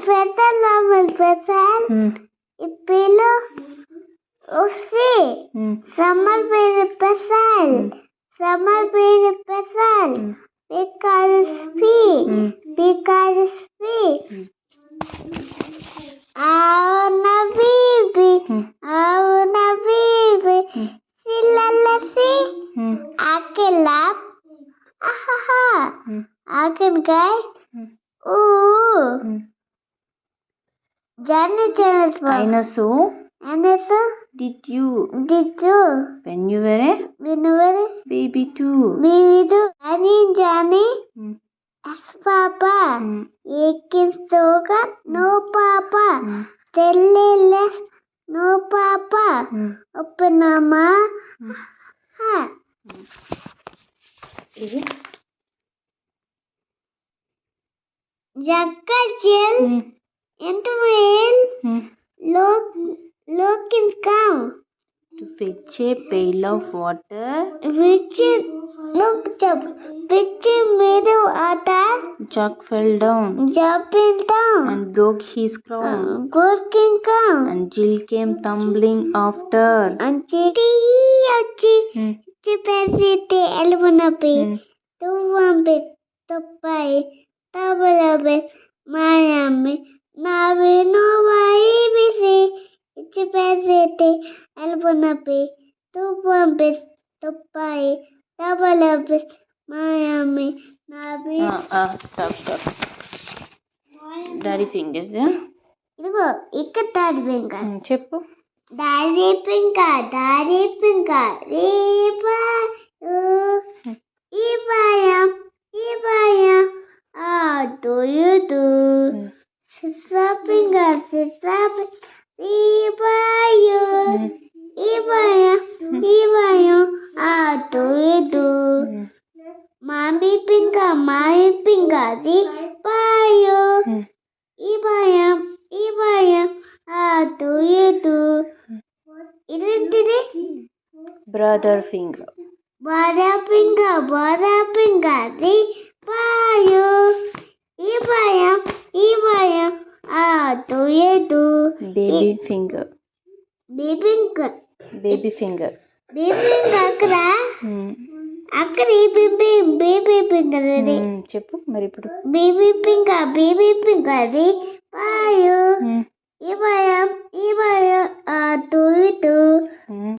petal, normal petal. Pillow, sea. Summer baby petal. Summer baby petal. Because speed. Because speed. Auna baby. Auna baby. See. I can laugh. Ahaha. I can cry. Ooh. Johnny Jonas. I know so. And so Did you? When you were a baby too. baby too. Johnny. Yes, Papa. Ekin soga. No, Papa. Tell no, Papa. Open mama. Ha. Jacka chill. Into my look in cow. To fetch a pail of water. Which made of water. Jack fell down. And broke his crown. Broken crown. And Jill came tumbling after. And Chipasite Elbonape. To one bit. To pie. Tabalabe. Miami. Navi no ABC. Chipasite Elbonape. To one bit. To pie. Tabalabe. Miami. Navi. Stop. Daddy fingers, ఇదిగో ఇక్కడ daddy finger చెప్పు. Daddy finger ఇబాయం do you do sister finger ఇబాయం do you do mommy finger ఇబాయం do you do ఇదేంటిది brother finger. brother finger ఇబాయం do you do baby finger. baby finger అక్కడ baby finger అది చెప్పు మరి ఇప్పుడు. బేబీ ఫింగర్ అది ఇబాయం do you do